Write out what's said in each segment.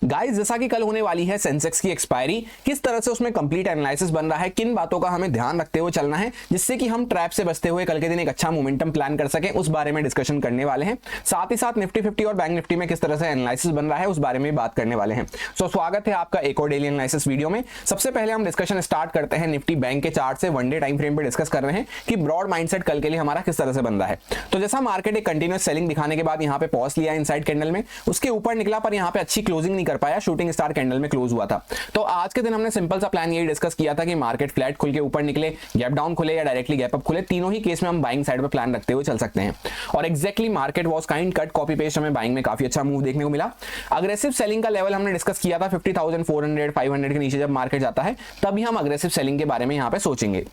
Guys, जैसा कि कल होने वाली है सेंसेक्स की एक्सपायरी, किस तरह से उसमें कंप्लीट एनालिसिस बन रहा है, किन बातों का हमें ध्यान रखते हुए चलना है जिससे कि हम ट्रैप से बचते हुए कल के दिन एक अच्छा मोमेंटम प्लान कर सकें, उस बारे में डिस्कशन करने वाले हैं। साथ ही साथ निफ्टी 50 और बैंक निफ्टी में किस तरह से एनालिसिस बन रहा है उस बारे में बात करने वाले हैं। स्वागत है आपका एक और डेली एनालिसिस वीडियो में। सबसे पहले हम डिस्कशन स्टार्ट करते हैं निफ्टी बैंक के चार्ट से। वन डे टाइम फ्रेम पे डिस्कस कर रहे हैं कि ब्रॉड माइंडसेट कल के लिए हमारा किस तरह से बन रहा है। तो जैसा मार्केट एक कंटिन्यूअस सेलिंग दिखाने के बाद यहाँ पे पॉज लिया इनसाइड कैंडल में, उसके ऊपर निकला पर यहाँ पे अच्छी क्लोजिंग नहीं कर पाया, शूटिंग स्टार कैंडल में क्लोज हुआ था। तो आज के दिन हमने सिंपल सा प्लान यही डिस्कस किया था कि मार्केट फ्लैट खुल के ऊपर निकले, गैप डाउन खुले या डायरेक्टली गैप अप खुले, तीनों ही केस में हम बाइंग साइड पे प्लान रखते हुए चल सकते हैं। और exactly market was kind cut copy paste, हमें बाइंग में काफी अच्छा मूव देखने को मिला। अग्रेसिव सेलिंग का लेवल हमने डिस्कस किया था 50,400 500 के नीचे जब मार्केट जाता है तभी हम अग्रेसिव सेलिंग के बारे में यहाँ पे सोचेंगे।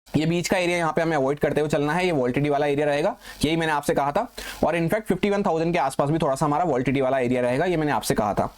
ये बीच का एरिया यहाँ पे हमें अवॉइड करते हुए चलना है, ये वोल्टिलिटी वाला एरिया रहेगा, यही मैंने आपसे कहा था। और इनफैक्ट 51,000 के आसपास भी थोड़ा सा हमारा वोल्टिलिटी वाला एरिया रहेगा, ये मैंने आपसे कहा था।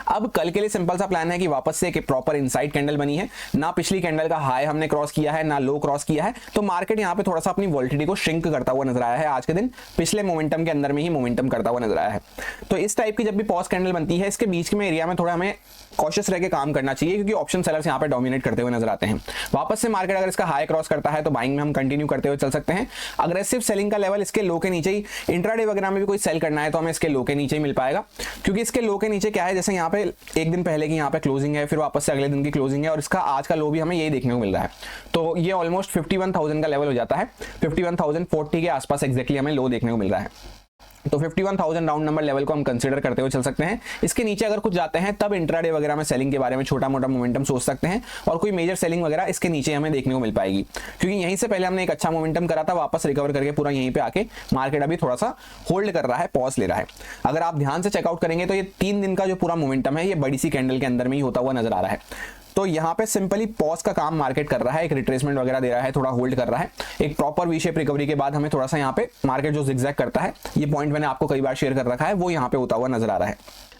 अब कल के लिए सिंपल सा प्लान है कि वापस से एक प्रॉपर इनसाइड कैंडल बनी है, ना पिछली कैंडल का हाई हमने क्रॉस किया है ना लो क्रॉस किया है, तो मार्केट यहाँ पे थोड़ा सा अपनी वोल्टिलिटी को श्रिंक करता हुआ नजर आया है आज के दिन, पिछले मोमेंटम के अंदर में ही मोमेंटम करता हुआ नजर आया है। तो इस टाइप की जब भी पॉज कैंडल बनती है, इसके बीच में एरिया में थोड़ा हमें कॉशियस रह के काम करना चाहिए, क्योंकि ऑप्शन सेलर्स यहाँ पे डोमिनेट करते हुए नजर आते हैं। वापस से मार्केट अगर इसका हाई क्रॉस करता है तो बाइंग में हम कंटिन्यू करते हुए चल सकते हैं। अग्रेसिव सेलिंग का लेवल इसके लो के नीचे ही, इंट्राडे वगैरह में भी कोई सेल करना है तो हमें इसके लो के नीचे ही मिल पाएगा, क्योंकि इसके लो के नीचे क्या है, जैसे यहाँ पे एक दिन पहले की यहाँ पे क्लोजिंग है, फिर वापस से अगले दिन की क्लोजिंग है और इसका आज का लो भी हमें यही देखने को मिल रहा है। तो ये ऑलमोस्ट 51,000 का लेवल हो जाता है, 51,040 के आसपास एक्जैक्टली हमें लो देखने को मिल रहा है। तो 51,000 राउंड नंबर लेवल को हम कंसीडर करते हुए चल सकते हैं। इसके नीचे अगर कुछ जाते हैं तब इंट्राडे वगैरह में सेलिंग के बारे में छोटा मोटा मोमेंटम सोच सकते हैं, और कोई मेजर सेलिंग वगैरह इसके नीचे हमें देखने को मिल पाएगी, क्योंकि यहीं से पहले हमने एक अच्छा मोमेंटम करा था, वापस रिकवर करके पूरा यहीं पे आके मार्केट अभी थोड़ा सा होल्ड कर रहा है, पॉज ले रहा है। अगर आप ध्यान से चेकआउट करेंगे तो ये 3 दिन का जो पूरा मोमेंटम है ये बड़ी सी कैंडल के अंदर में ही होता हुआ नजर आ रहा है। तो यहाँ पे सिंपली पॉज का काम मार्केट कर रहा है, एक रिट्रेसमेंट वगैरह दे रहा है, थोड़ा होल्ड कर रहा है। एक प्रॉपर वी शेप रिकवरी के बाद हमें थोड़ा सा यहाँ पे मार्केट जो जिगजैग करता है, ये पॉइंट मैंने आपको कई बार शेयर कर रखा है, वो यहाँ पे होता हुआ नजर आ रहा है।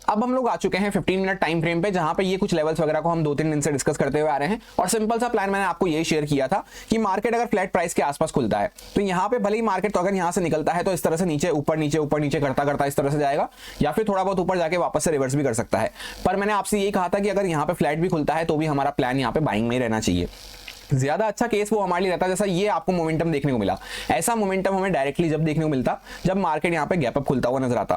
अब हम लोग आ चुके हैं 15 मिनट टाइम फ्रेम पे, जहां पे ये कुछ लेवल्स वगैरह को हम 2-3 दिन से डिस्कस करते हुए आ रहे हैं। और सिंपल सा प्लान मैंने आपको यही शेयर किया था कि मार्केट अगर फ्लैट प्राइस के आसपास खुलता है तो यहाँ पे भले ही मार्केट तो अगर यहाँ से निकलता है तो इस तरह से नीचे ऊपर नीचे करता करता इस तरह से जाएगा, या फिर थोड़ा बहुत ऊपर जाके वापस से रिवर्स भी कर सकता है। पर मैंने आपसे यही कहा था कि अगर यहाँ पे फ्लैट भी खुलता है तो भी हमारा प्लान यहाँ पे बाइंग में ही रहना चाहिए। ज्यादा अच्छा केस वो हमारे लिए रहता है जैसा ये आपको मोमेंटम देखने को मिला। ऐसा मोमेंटम हमें डायरेक्टली जब देखने को मिलता जब मार्केट यहाँ पे गैप अप खुलता हुआ नजर आता।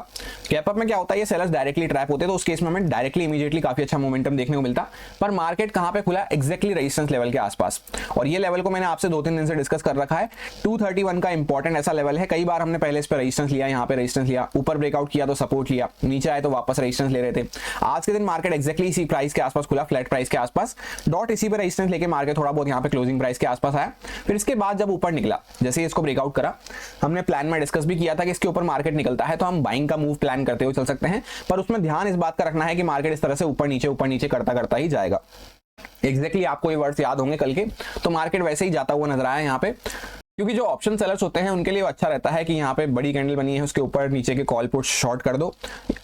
गैप अप में क्या होता है, ये सेलर्स डायरेक्टली ट्रैप होते, तो उस केस में हमें डायरेक्टली इमीडिएटली काफी अच्छा मोमेंटम देखने को मिलता। पर मार्केट कहाँ पे खुला, एक्जैक्टली रेजिस्टेंस लेवल के आसपास, और ये लेवल को मैंने आपसे 2-3 दिन से डिस्कस कर रखा है। 231 का इंपॉर्टेंट ऐसा लेवल है, कई बार हमने पहले इस पर रेजिस्टेंस लिया, यहाँ पे रेजिस्टेंस लिया, ऊपर ब्रेकआउट किया तो सपोर्ट लिया, नीचे आए तो वापस रेजिस्टेंस ले रहे थे। आज के दिन मार्केट एक्जैक्टली इसी प्राइस के आसपास खुला, फ्लैट प्राइस के आसपास, डॉट इसी पर रेजिस्टेंस लेके मार्केट थोड़ा बहुत यहाँ पे क्लोजिंग प्राइस के पास आया। फिर इसके बाद जब ऊपर निकला, जैसे इसको ब्रेकआउट करा, हमने प्लान में डिस्कस भी किया था कि इसके ऊपर मार्केट निकलता है तो हम बाइंग का मूव प्लान करते हुए चल सकते हैं। पर उसमें ध्यान इस बात का रखना है कि मार्केट इस तरह से ऊपर नीचे करता करता ही जाएगा। एग्जैक्टली आपको ये वर्ड्स याद होंगे कल के, तो मार्केट वैसे ही जाता हुआ नजर आया यहाँ पे, क्योंकि जो ऑप्शन सेलर्स होते हैं उनके लिए अच्छा रहता है कि यहाँ पे बड़ी कैंडल बनी है उसके ऊपर नीचे के कॉल पुट शॉर्ट कर दो,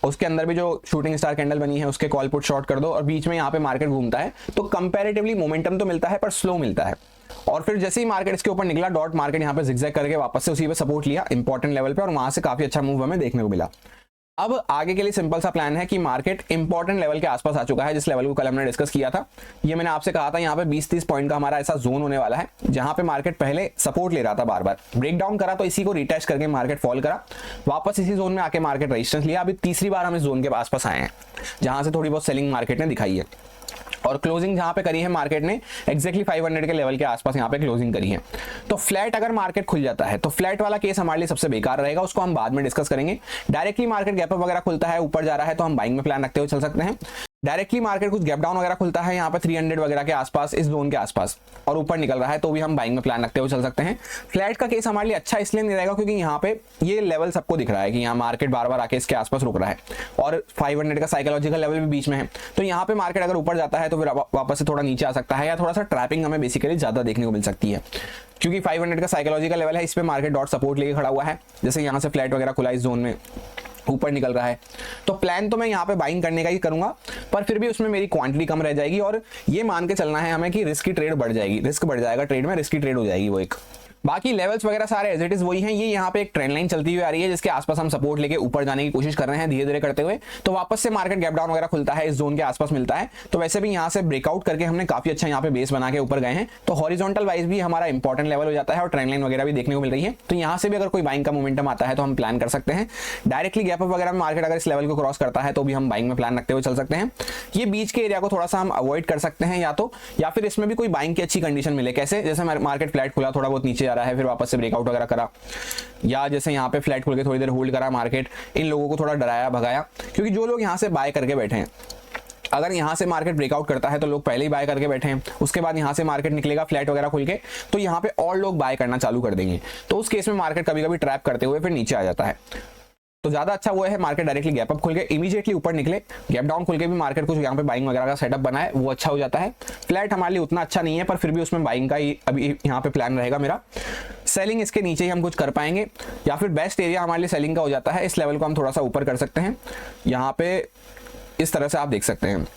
उसके अंदर भी जो शूटिंग स्टार कैंडल बनी है उसके कॉल पुट शॉर्ट कर दो, और बीच में यहाँ पे मार्केट घूमता है तो कंपैरेटिवली मोमेंटम तो मिलता है पर स्लो मिलता है। और फिर जैसे ही मार्केट इसके ऊपर निकला, डॉट मार्केट यहाँ पे जिगजैग करके वापस से उसी पे सपोर्ट लिया इंपॉर्टेंट लेवल पे, और वहां से काफी अच्छा मूव हमें देखने को मिला। अब आगे के लिए सिंपल सा प्लान है कि मार्केट इंपॉर्टेंट लेवल के आसपास आ चुका है, जिस लेवल को कल हमने डिस्कस किया था। ये मैंने आपसे कहा था यहाँ पे 20-30 पॉइंट का हमारा ऐसा जोन होने वाला है, जहां पे मार्केट पहले सपोर्ट ले रहा था, बार बार ब्रेकडाउन करा तो इसी को रिटेस्ट करके मार्केट फॉल करा, वापस इसी जोन में आके मार्केट रेजिस्टेंस लिया। अभी तीसरी बार हम इस जोन के आसपास आए हैं जहां से थोड़ी बहुत सेलिंग मार्केट ने दिखाई है, और क्लोजिंग जहां पे करी है मार्केट ने एक्जैक्टली 500 के लेवल के आसपास यहां पे क्लोजिंग करी है। तो फ्लैट अगर मार्केट खुल जाता है तो फ्लैट वाला केस हमारे लिए सबसे बेकार रहेगा, उसको हम बाद में डिस्कस करेंगे। डायरेक्टली मार्केट गैप अप वगैरह खुलता है, ऊपर जा रहा है तो हम बाइंग में प्लान रखते हुए चल सकते हैं। डायरेक्टली मार्केट कुछ गैप डाउन वगैरह खुलता है यहाँ पे 300 वगैरह के आसपास, इस जोन के आसपास, और ऊपर निकल रहा है तो भी हम बाइंग में प्लान रखते हुए चल सकते हैं। फ्लैट का केस हमारे लिए अच्छा इसलिए नहीं रहेगा क्योंकि यहाँ पे ये लेवल सबको दिख रहा है कि यहाँ मार्केट बार बार आके इसके आसपास रुक रहा है, और 500 का साइकोलॉजिकल लेवल भी बीच में है। तो यहाँ पे मार्केट अगर ऊपर जाता है तो फिर वापस से थोड़ा नीचे आ सकता है, या थोड़ा सा ट्रैपिंग हमें बेसिकली ज्यादा देखने को मिल सकती है, क्योंकि 500 का साइकोलॉजिकल लेवल है, इस पे मार्केट डॉट सपोर्ट लेके खड़ा हुआ है। जैसे यहाँ से फ्लैट वगैरह खुला, इस जोन में ऊपर निकल रहा है, तो प्लान तो मैं यहाँ पे बाइंग करने का ही करूंगा, पर फिर भी उसमें मेरी क्वांटिटी कम रह जाएगी, और ये मान के चलना है हमें कि रिस्क की ट्रेड बढ़ जाएगी, रिस्क बढ़ जाएगा ट्रेड में, रिस्की ट्रेड हो जाएगी वो एक। बाकी लेवल्स वगैरह सारे एज इट इज वही हैं। ये यहाँ पे एक ट्रेंड लाइन चलती हुई आ रही है जिसके आसपास हम सपोर्ट लेके ऊपर जाने की कोशिश कर रहे हैं धीरे धीरे करते हुए। तो वापस से मार्केट गैप डाउन वगैरह खुलता है, इस जोन के आसपास मिलता है। तो वैसे भी यहाँ से ब्रेकआउट करके हमने काफी अच्छा यहाँ पे बेस बना के ऊपर गए हैं। तो हॉरिजॉन्टल वाइज भी हमारा इंपॉर्टेंट लेवल हो जाता है और ट्रेंड लाइन वगैरह भी देखने को मिल रही है। तो यहाँ से भी अगर कोई बाइंग का मोमेंटम आता है तो हम प्लान कर सकते हैं। डायरेक्टली गैप अप वगैरह में मार्केट अगर इस लेवल को क्रॉस करता है तो भी हम बाइंग में प्लान रखते हुए चल सकते हैं। ये बीच के एरिया को थोड़ा सा हम अवॉइड कर सकते हैं या फिर इसमें भी कोई बाइंग की अच्छी कंडीशन मिले। कैसे? जैसे मार्केट फ्लैट खुला, थोड़ा बहुत नीचे आ रहा है, फिर वापस से ब्रेकआउट वगैरह करा, या जैसे यहाँ पे फ्लैट खुल के थोड़ी देर होल्ड करा मार्केट, इन लोगों को थोड़ा डराया भगाया। क्योंकि जो लोग यहाँ से बाय करके बैठे हैं, अगर यहाँ से मार्केट ब्रेकआउट करता है तो लोग पहले ही बाय करके बैठे हैं, उसके बाद यहाँ से मार्केट निकलेगा फ्लैट वगैरह खुल के, तो यहाँ पे और लोग बाय करना चालू कर देंगे। तो उस केस में मार्केट कभी कभी ट्रैप करते हुए फिर नीचे आ जाता है। तो ज्यादा अच्छा वो है मार्केट डायरेक्टली गैप अप खुल के इमीडिएटली ऊपर निकले, गैप डाउन खुल के भी मार्केट कुछ यहाँ पे बाइंग वगैरह का सेटअप बनाए, वो अच्छा हो जाता है। फ्लैट हमारे लिए उतना अच्छा नहीं है, पर फिर भी उसमें बाइंग का ही अभी यहाँ पे प्लान रहेगा मेरा। सेलिंग इसके नीचे ही हम कुछ कर पाएंगे, या फिर बेस्ट एरिया हमारे लिए सेलिंग का हो जाता है, इस लेवल को हम थोड़ा सा ऊपर कर सकते हैं। यहाँ पे इस तरह से आप देख सकते हैं,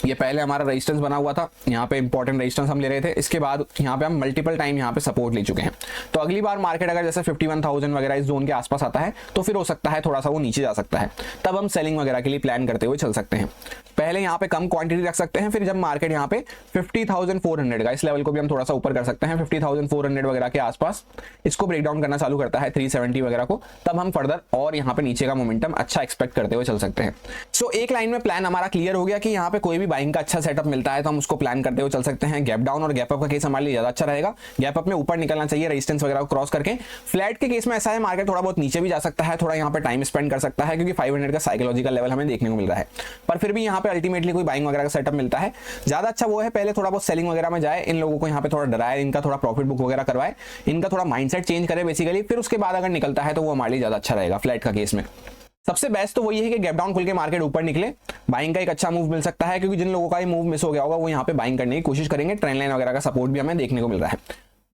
ये पहले हमारा रेजिस्टेंस बना हुआ था, यहाँ पे इंपॉर्टेंट रेजिस्टेंस हम ले रहे थे, इसके बाद यहाँ पे हम मल्टीपल टाइम यहाँ पे सपोर्ट ले चुके हैं। तो अगली बार मार्केट अगर जैसे 51,000 वगैरह इस जोन के आसपास आता है तो फिर हो सकता है थोड़ा सा वो नीचे जा सकता है, तब हम सेलिंग वगैरह के लिए प्लान करते हुए चल सकते हैं। पहले यहाँ पे कम क्वांटिटी रख सकते हैं, फिर जब मार्केट यहाँ पे 50,400 का इस लेवल को भी हम थोड़ा सा ऊपर कर सकते हैं, 50,400 वगैरह के आसपास इसको ब्रेक डाउन करना चालू करता है 370 वगैरह को, तब हम फर्दर और यहाँ पे नीचे का मोमेंटम अच्छा एक्सपेक्ट करते हुए चल सकते हैं। सो एक लाइन में प्लान हमारा क्लियर हो गया कि यहाँ पे कोई भी बाइंग का अच्छा सेटअप मिलता है तो हम उसको प्लान करते हुए चल सकते हैं। गैप डाउन और गैप अप का केस हमारे लिए ज्यादा अच्छा रहेगा, गैप अप में ऊपर निकलना चाहिए रेजिस्टेंस वगैरह को क्रॉस करके। फ्लैट के केस में ऐसा है मार्केट थोड़ा बहुत नीचे भी जा सकता है, थोड़ा यहाँ पे टाइम स्पेंड कर सकता है, क्योंकि 500 का साइकोलॉजिकल लेवल हमें देखने को मिल रहा है, पर फिर भी यहाँ पे अल्टीमेटली कोई बाइंग वगैरह का सेटअप मिलता है। ज्यादा अच्छा वो है पहले थोड़ा बहुत सेलिंग वगैरह में जाए, इन लोगों को यहाँ पे थोड़ा डराए, इनका थोड़ा प्रॉफिट बुक वगैरह करवाए, इनका थोड़ा माइंडसेट चेंज करे बेसिकली, फिर उसके बाद अगर निकलता है तो वो हमारे लिए ज्यादा अच्छा रहेगा। फ्लैट का केस में सबसे बेस्ट तो वही है कि गैप डाउन खुल के मार्केट ऊपर निकले, बाइंग का एक अच्छा मूव मिल सकता है, क्योंकि जिन लोगों का ये मूव मिस हो गया होगा वो यहाँ पे बाइंग करने की कोशिश करेंगे। ट्रेंड लाइन वगैरह का सपोर्ट भी हमें देखने को मिल रहा है।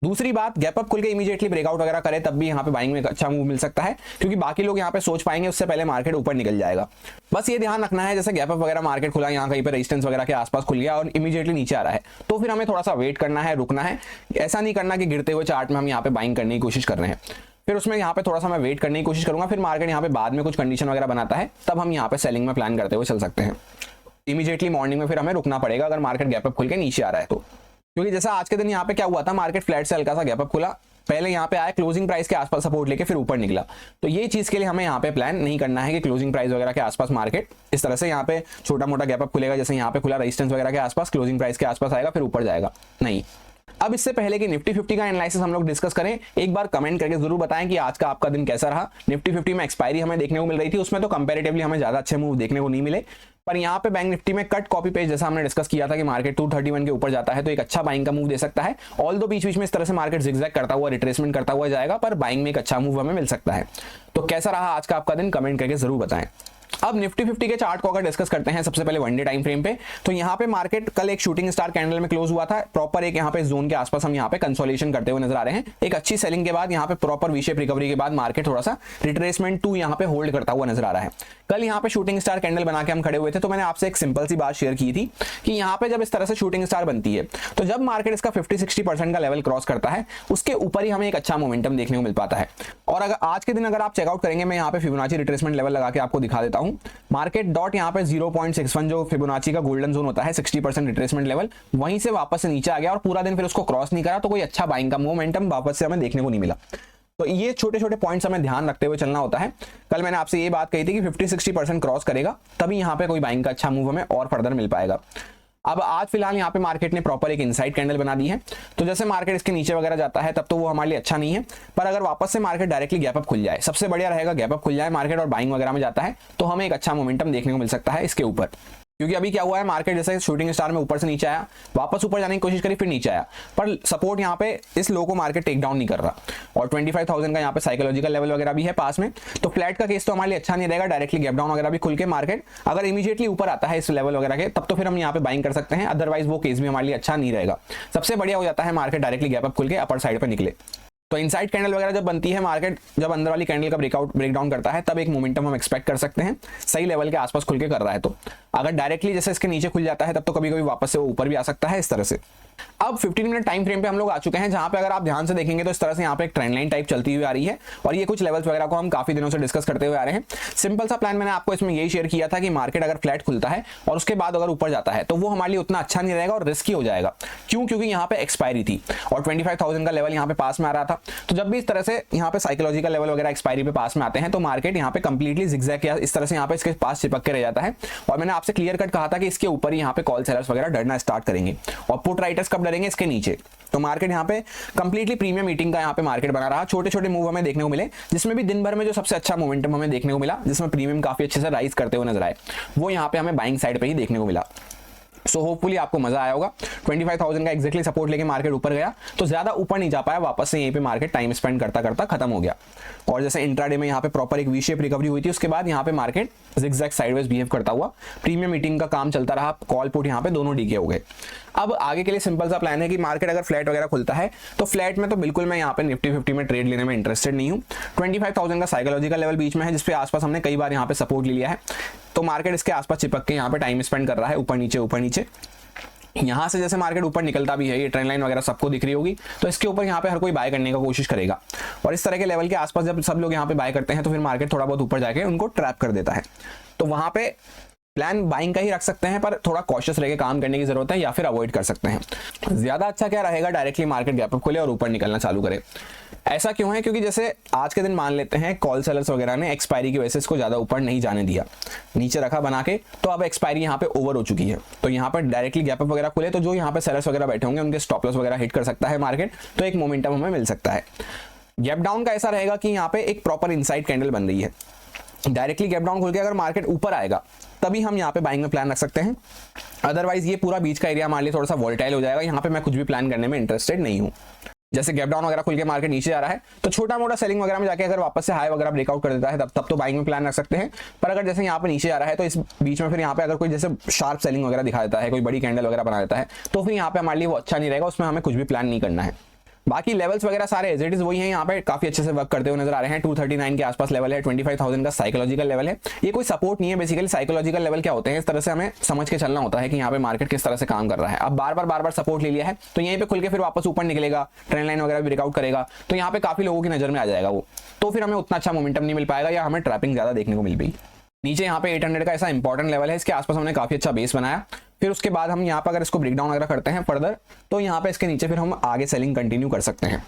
दूसरी बात, गैप अप खुल के इमीडिएटली ब्रेकआउट वगैरह करे तब भी यहाँ पे बाइंग में एक अच्छा मूव मिल सकता है, क्योंकि बाकी लोग यहाँ पे सोच पाएंगे उससे पहले मार्केट ऊपर निकल जाएगा। बस ये ध्यान रखना है, जैसे गैप अप वगैरह मार्केट खुला, यहाँ कहीं पे रेजिस्टेंस वगैरह के आसपास खुल गया और इमीडिएटली नीचे आ रहा है, तो फिर हमें थोड़ा सा वेट करना है, रुकना है। ऐसा नहीं करना कि गिरते हुए चार्ट में हम यहाँ पे बाइंग करने की कोशिश कर रहे हैं, फिर उसमें यहाँ पे थोड़ा सा मैं वेट करने की कोशिश करूंगा। फिर मार्केट यहाँ पे बाद में कुछ कंडीशन वगैरह बनाता है, तब हम यहाँ पे सेलिंग में प्लान करते हुए चल सकते हैं। इमीडिएटली मॉर्निंग में फिर हमें रुकना पड़ेगा अगर मार्केट गैप अप खुल के नीचे आ रहा है तो, क्योंकि जैसा आज के दिन यहाँ पे क्या हुआ था, मार्केट फ्लैट से हल्का सा गैप अप खुला, पहले यहाँ पे आया क्लोजिंग प्राइस के आसपास सपोर्ट लेके फिर ऊपर निकला। तो ये चीज के लिए हमें यहाँ पे प्लान नहीं करना है कि क्लोजिंग प्राइस वगैरह के आसपास मार्केट इस तरह से यहाँ पे छोटा मोटा गैप अप खुलेगा, जैसे यहाँ पे खुला रेजिस्टेंस वगैरह के आसपास, क्लोजिंग प्राइस के आसपास आएगा फिर ऊपर जाएगा, नहीं। अब इससे पहले कि निफ्टी 50 का एनालिसिस हम लोग डिस्कस करें, एक बार कमेंट करके जरूर बताएं कि आज का आपका दिन कैसा रहा। निफ्टी 50 में एक्सपायरी हमें देखने को मिल रही थी, उसमें तो कंपैरेटिवली हमें ज्यादा अच्छे मूव देखने को नहीं मिले, पर यहाँ पे बैंक निफ्टी में कट कॉपी पेज जैसा हमने डिस्कस किया था कि मार्केट 231 के ऊपर जाता है तो एक अच्छा बाइंग का मूव दे सकता है। ऑल दो बीच बीच में इस तरह से मार्केट जिगजैग करता हुआ रिट्रेसमेंट करता हुआ जाएगा, पर बाइंग में एक अच्छा मूव हमें मिल सकता है। तो कैसा रहा आज का आपका दिन, कमेंट करके जरूर बताएं। अब निफ्टी 50 के चार्ट को अगर डिस्कस करते हैं सबसे पहले वन डे टाइम फ्रेम पे, तो यहाँ पे मार्केट कल एक शूटिंग स्टार कैंडल में क्लोज हुआ था, प्रॉपर एक यहाँ पे जोन के आसपास हम यहाँ पे कंसोलिडेशन करते हुए नजर आ रहे हैं। एक अच्छी सेलिंग के बाद यहाँ पे प्रॉपर वी शेप रिकवरी के बाद मार्केट थोड़ा सा रिट्रेसमेंट टू यहाँ पे होल्ड करता हुआ नजर आ रहा है। कल यहाँ पे शूटिंग स्टार कैंडल बना के हम खड़े हुए थे, तो मैंने आपसे एक सिंपल सी बात शेयर की थी कि यहाँ पे जब इस तरह से शूटिंग स्टार बनती है तो जब मार्केट इसका 50-60% का लेवल क्रॉस करता है उसके ऊपर ही हमें एक अच्छा मोमेंटम देखने को मिल पाता है। और अगर आज के दिन अगर आप चेकआउट करेंगे, मैं यहाँ पे फिबोनाची रिट्रेसमेंट लेवल लगा के आपको दिखा देता हूँ। मार्केट डॉट यहाँ पे 0.61 जो फिबोनाची का गोल्डन जोन होता है 60% रिट्रेसमेंट लेवल, वहीं से वापस से नीचे आ गया और पूरा दिन फिर उसको क्रॉस नहीं करा, तो कोई अच्छा बाइंग का मोमेंटम वापस से हमें देखने को नहीं मिला। तो ये छोटे छोटे पॉइंट्स हमें ध्यान रखते हुए चलना होता है। कल मैंने आपसे ये बात कही थी कि 50-60% क्रॉस करेगा तभी यहाँ पे कोई बाइंग का अच्छा मूव हमें और फर्दर मिल पाएगा। अब आज फिलहाल यहाँ पे मार्केट ने प्रॉपर एक इनसाइड कैंडल बना दी है, तो जैसे मार्केट इसके नीचे वगैरह जाता है तब तो वो हमारे लिए अच्छा नहीं है, पर अगर वापस से मार्केट डायरेक्टली गैप अप खुल जाए, सबसे बढ़िया रहेगा गैप अप खुल जाए मार्केट और बाइंग वगैरह में जाता है तो हमें एक अच्छा मोमेंटम देखने को मिल सकता है इसके ऊपर। क्योंकि अभी क्या हुआ है, मार्केट जैसे शूटिंग स्टार में ऊपर से नीचे आया, वापस ऊपर जाने की कोशिश करी, फिर नीचे आया, पर सपोर्ट यहाँ पे इस लो को मार्केट टेक डाउन नहीं कर रहा और 25,000 का यहाँ पे साइकोलॉजिकल लेवल वगैरह भी है पास में। तो फ्लैट का केस तो हमारे लिए अच्छा नहीं रहेगा, डायरेक्टली गैप डाउन वगैरह भी खुल के मार्केट अगर इमीडिएटली ऊपर आता है इस लेवल वगैरह के, तब तो फिर हम यहाँ पे बाइंग कर सकते हैं, अदरवाइज वो केस भी हमारे लिए अच्छा नहीं रहेगा। सबसे बढ़िया हो जाता है मार्केट डायरेक्टली गैप अप खुल के अपर साइड पर निकले। तो इनसाइड कैंडल वगैरह जब बनती है, मार्केट जब अंदर वाली कैंडल का ब्रेकडाउन करता है, तब एक मोमेंटम हम एक्सपेक्ट कर सकते हैं सही लेवल के आसपास खुल के कर रहा है। तो अगर डायरेक्टली जैसे इसके नीचे खुल जाता है तब तो कभी कभी वापस से वो ऊपर भी आ सकता है इस तरह से। अब 15 मिनट टाइम फ्रेम पे हम लोग आ चुके हैं, जहां पे अगर आप ध्यान से देखेंगे तो इस तरह से यहाँ पे एक ट्रेंड लाइन टाइप चलती हुई आ रही है और ये कुछ लेवल्स वगैरह को हम काफी दिनों से डिस्कस करते हुए आ रहे हैं। सिंपल सा प्लान मैंने आपको इसमें यही शेयर किया था कि मार्केट अगर फ्लैट खुलता है और उसके बाद अगर ऊपर जाता है तो वो हमारे लिए उतना अच्छा नहीं रहेगा और रिस्की हो जाएगा। क्यों? क्योंकि यहाँ पे एक्सपायरी थी और 25,000 का लेवल यहाँ पे पास में आ रहा था। तो जब भी इस तरह से यहाँ पे साइकोलॉजिकल लेवल वगैरह एक्सपायरी पे पास में आते हैं तो मार्केट यहाँ पे कंप्लीटली जिगजैग या इस तरह से यहाँ पे इसके पास चिपक के रह जाता है। और मैंने आपसे क्लियर कट कहा था कि इसके ऊपर यहाँ पे कॉल सेलर्स वगैरह डरना स्टार्ट करेंगे और पुट राइटर्स कब डरेंगे? इसके नीचे। तो मार्केट यहाँ पे कंप्लीटली प्रीमियम मीटिंग का यहाँ पे मार्केट बना रहा। छोटे छोटे मूव हमें देखने को मिले, जिसमें भी दिन भर में जो सबसे अच्छा मोमेंटम हमें देखने को मिला, जिसमें प्रीमियम काफी अच्छे से राइज करते हुए नजर आए, वो यहाँ पे हमें बाइंग साइड पे ही देखने को मिला। सो होपफुली आपको मजा आया होगा। 25,000 का एक्जैक्टली सपोर्ट लेके मार्केट ऊपर गया तो ज्यादा ऊपर नहीं जा पाया, वापस से यहीं पे मार्केट टाइम स्पेंड करता करता खत्म हो गया। और जैसे इंट्राडे में यहाँ पे प्रॉपर एक वी शेप रिकवरी हुई थी, उसके बाद यहाँ पे मार्केट जिगजैग साइडवेज बिहेव करता हुआ प्रीमियम मीटिंग का काम चलता रहा, कॉल पुट यहाँ पे दोनों डीके हो गए। अब आगे के लिए सिंपल सा प्लान है कि मार्केट अगर फ्लैट वगैरह खुलता है तो फ्लैट में तो बिल्कुल मैं यहाँ पे निफ्टी 50 में ट्रेड लेने में इंटरेस्टेड नहीं हूँ। 25,000 का साइकोलॉजिकल लेवल बीच में है, जिसपे आसपास हमने कई बार यहाँ पे सपोर्ट ले लिया है। तो मार्केट इसके आसपास चिपक के यहाँ पे टाइम स्पेंड कर रहा है, ऊपर नीचे। यहां से जैसे मार्केट ऊपर निकलता भी है, ये ट्रेंड लाइन वगैरह सबको दिख रही होगी, तो इसके ऊपर यहाँ पे हर कोई बाय करने का कोशिश करेगा। और इस तरह के लेवल के आसपास जब सब लोग यहाँ पे बाय करते हैं तो फिर मार्केट थोड़ा बहुत ऊपर जाके उनको ट्रैप कर देता है। तो वहां पे प्लान बाइंग का ही रख सकते हैं, पर थोड़ा कॉशियस रह के काम करने की जरूरत है, या फिर अवॉइड कर सकते हैं। ज्यादा अच्छा क्या रहेगा? डायरेक्टली मार्केट गैप अप खोले और ऊपर निकलना चालू करे। ऐसा क्यों है? क्योंकि जैसे आज के दिन मान लेते हैं कॉल सेलर्स वगैरह ने एक्सपायरी की वजह से इसको ज्यादा ऊपर नहीं जाने दिया, नीचे रखा बना के, तो अब एक्सपायरी यहाँ पे ओवर हो चुकी है। तो यहाँ पर डायरेक्टली गैप अप वगैरह खुले तो जो यहाँ पे सेलर्स वगैरह बैठे होंगे उनके स्टॉप लॉस वगैरह हिट कर सकता है मार्केट, तो एक मोमेंटम हमें मिल सकता है। गैप डाउन का ऐसा रहेगा कि यहाँ पे एक प्रॉपर इनसाइड कैंडल बन रही है, डायरेक्टली गैप डाउन खुल के अगर मार्केट ऊपर आएगा तभी हम यहाँ पे बाइंग में प्लान रख सकते हैं। अदरवाइज ये पूरा बीच का एरिया मान लिया थोड़ा सा वोलेटाइल हो जाएगा, यहाँ पे मैं कुछ भी प्लान करने में इंटरेस्टेड नहीं हूँ। जैसे गैप डाउन वगैरह खुल के मार्केट नीचे आ रहा है तो छोटा मोटा सेलिंग वगैरह में जाके अगर वापस से हाई वगैरह ब्रेकआउट कर देता है तब तो बाइंग में प्लान रख सकते हैं। पर अगर जैसे यहाँ पे नीचे आ रहा है तो इस बीच में फिर यहाँ पे अगर कोई जैसे शार्प सेलिंग वगैरह दिखा देता है, कोई बड़ी कैंडल वगैरह बना देता है, तो फिर यहाँ पे हमारे लिए वो अच्छा नहीं रहेगा, उसमें हमें कुछ भी प्लान नहीं करना है। बाकी लेवल्स वगैरह सारे एज इट इज वही हैं, यहाँ पे काफी अच्छे से वर्क करते हुए नजर आ रहे हैं। 239 के आसपास लेवल है, 25,000 का साइकोलॉजिकल लेवल है। ये कोई सपोर्ट नहीं है, बेसिकली साइकोलॉजिकल लेवल क्या होते हैं, इस तरह से हमें समझ के चलना होता है कि यहाँ पे मार्केट किस तरह से काम कर रहा है। अब बार बार सपोर्ट ले लिया है तो यहीं पे खुल के फिर वापस ऊपर निकलेगा, ट्रेंड लाइन वगैरह ब्रेकआउट करेगा, तो यहाँ पे काफी लोगों की नजर में आ जाएगा वो, तो फिर हमें उतना अच्छा मोमेंटम नहीं मिल पाएगा या हमें ट्रैपिंग ज्यादा देखने को मिल पाएगी। नीचे यहाँ पे 800 का ऐसा इंपॉर्टेंट लेवल है, इसके आसपास हमने काफी अच्छा बेस बनाया। फिर उसके बाद हम यहाँ पर अगर इसको ब्रेकडाउन वगैरह करते हैं फर्दर तो यहाँ पे इसके नीचे फिर हम आगे सेलिंग कंटिन्यू कर सकते हैं।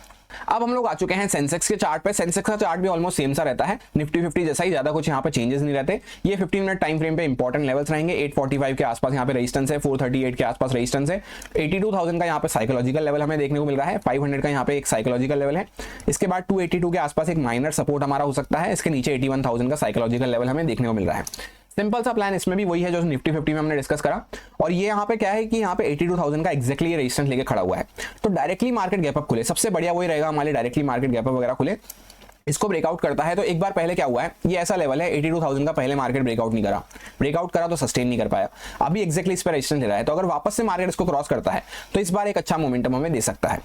अब हम लोग आ चुके हैं सेंसेक्स के चार्ट पे। सेंसेक्स का चार्ट भी ऑलमोस्ट सेम सा रहता है, निफ्टी 50 जैसा ही, ज्यादा कुछ यहाँ पे चेंजेस नहीं रहते। ये 15 मिनट टाइम फ्रेम पे इंपॉर्टेंट लेवल्स रहेंगे। 845 के आसपास यहाँ पे रेजिस्टेंस है, 438 के आसपास रेजिस्टेंस है, 82,000 का यहाँ पे साइकोलॉजिकल लेवल हमें देखने को मिल रहा है, 500 का यहाँ पे एक साइकोलॉजिकल लेवल है। इसके बाद 282 के आसपास एक माइनर सपोर्ट हमारा हो सकता है, इसके नीचे 81,000 का साइकोलॉजिकल लेवल हमें देखने को मिल रहा है। सिंपल सा प्लान इसमें भी वही है जो निफ्टी 50 में हमने डिस्कस करा। और ये यहाँ पे क्या है कि यहाँ पे 82,000 का एक्जैक्टली ये रेजिस्टेंस लेके खड़ा हुआ है, तो डायरेक्टली मार्केट गैप अप खुले, सबसे बढ़िया वही रहेगा हमारे, डायरेक्टली मार्केट गैप अप वगैरह खुले, इसको ब्रेकआउट करता है। तो एक बार पहले क्या हुआ है, ये ऐसा लेवल है 82,000 का, पहले मार्केट ब्रेकआउट करा तो सस्टेन नहीं कर पाया, अभी एक्जैक्टली इस पर रेजिस्टेंस ले रहा है। तो अगर वापस से मार्केट इसको क्रॉस करता है तो इस बार एक अच्छा मोमेंटम हमें दे सकता है।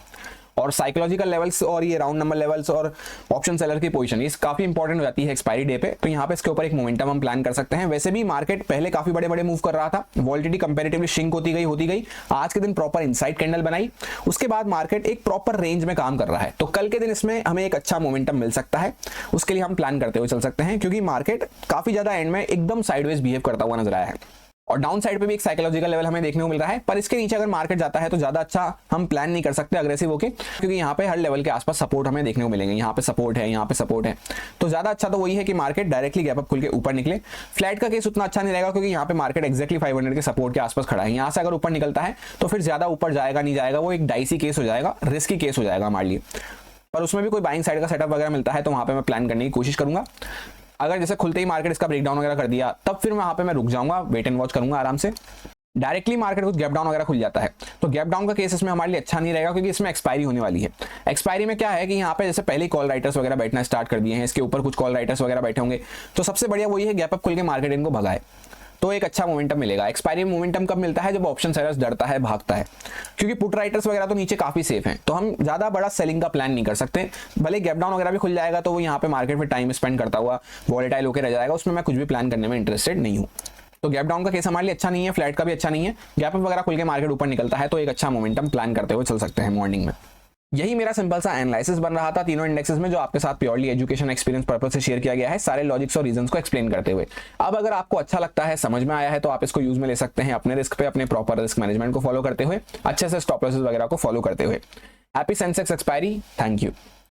और साइकोलॉजिकल लेवल्स और ये राउंड नंबर लेवल्स और ऑप्शन सेलर की पोजीशन ये काफी इंपॉर्टेंट हो जाती है एक्सपायरी डे पे, तो यहाँ पे इसके ऊपर एक मोमेंटम हम प्लान कर सकते हैं। वैसे भी मार्केट पहले काफी बड़े बड़े मूव कर रहा था, वॉलिटिलिटी कंपैरेटिवली श्रिंक होती गई, आज के दिन प्रॉपर इनसाइड कैंडल बनाई, उसके बाद मार्केट एक प्रॉपर रेंज में काम कर रहा है। तो कल के दिन इसमें हमें एक अच्छा मोमेंटम मिल सकता है, उसके लिए हम प्लान करते हुए चल सकते हैं, क्योंकि मार्केट काफी ज्यादा एंड में एकदम साइडवेज बिहेव करता हुआ नजर आया है। और डाउन साइड पे भी एक साइकोलॉजिकल लेवल हमें देखने को मिल रहा है, पर इसके नीचे अगर मार्केट जाता है तो ज्यादा अच्छा हम प्लान नहीं कर सकते अग्रेसिव होके, क्योंकि यहाँ पे हर लेवल के आसपास सपोर्ट हमें देखने को मिलेंगे, यहाँ पे सपोर्ट है, यहाँ पे सपोर्ट है। तो ज्यादा अच्छा तो वही है कि मार्केट डायरेक्टली गैप अप खुल के ऊपर निकले। फ्लैट का केस उतना अच्छा नहीं रहेगा, क्योंकि यहाँ पे मार्केट एक्जैक्टली 500 के सपोर्ट के आसपास खड़ा है, यहाँ से अगर ऊपर निकलता है तो फिर ज्यादा ऊपर जाएगा नहीं जाएगा, वो एक डाइसी केस हो जाएगा, रिस्की केस हो जाएगा हमारे लिए। पर उसमें भी कोई बाइंग साइड का सेटअप वगैरह मिलता है तो वहां पे मैं प्लान करने की कोशिश करूंगा। अगर जैसे खुलते ही मार्केट इसका ब्रेकडाउन वगैरह कर दिया तब फिर वहां पे मैं रुक जाऊंगा, वेट एंड वॉच करूंगा आराम से। डायरेक्टली मार्केट कुछ गैप डाउन वगैरह खुल जाता है तो गैप डाउन का केस इसमें हमारे लिए अच्छा नहीं रहेगा, क्योंकि इसमें एक्सपायरी होने वाली है। एक्सपायरी में क्या है कि यहाँ पे जैसे पहले कॉल राइटर्स वगैरह बैठना स्टार्ट कर दिए हैं, इसके ऊपर कुछ कॉल राइटर्स वगैरह बैठे होंगे, तो सबसे बढ़िया वही है गैप अप खुल के मार्केट इनको भगाए। तो एक अच्छा मोमेंटम मिलेगा। एक्सपायरी मोमेंटम कब मिलता है? जब ऑप्शन सेलर्स डरता है, भागता है, क्योंकि पुट राइटर्स वगैरह तो नीचे काफी सेफ हैं, तो हम ज्यादा बड़ा सेलिंग का प्लान नहीं कर सकते। भले गैप डाउन वगैरह भी खुल जाएगा तो वो यहाँ पे मार्केट में टाइम स्पेंड करता हुआ वॉलेटाइल होकर रह जाएगा, उसमें मैं कुछ भी प्लान करने में इंटरेस्टेड नहीं हूँ। तो गैप डाउन का केस हमारे लिए अच्छा नहीं है, फ्लैट का भी अच्छा नहीं है। गैप अप वगैरह खुल के मार्केट ऊपर निकलता है तो एक अच्छा मोमेंटम प्लान करते हुए चल सकते हैं मॉर्निंग में। यही मेरा सिंपल सा एनालिसिस बन रहा था तीनों इंडेक्सेस में, जो आपके साथ प्योरली एजुकेशन एक्सपीरियंस पर्पस से शेयर किया गया है, सारे लॉजिक्स और रीजंस को एक्सप्लेन करते हुए। अब अगर आपको अच्छा लगता है, समझ में आया है, तो आप इसको यूज में ले सकते हैं अपने रिस्क पे, अपने प्रॉपर रिस्क मैनेजमेंट को फॉलो करते हुए, अच्छे से स्टॉप लॉसेस वगैरह को फॉलो करते हुए। Happy Sensex expiry, thank you.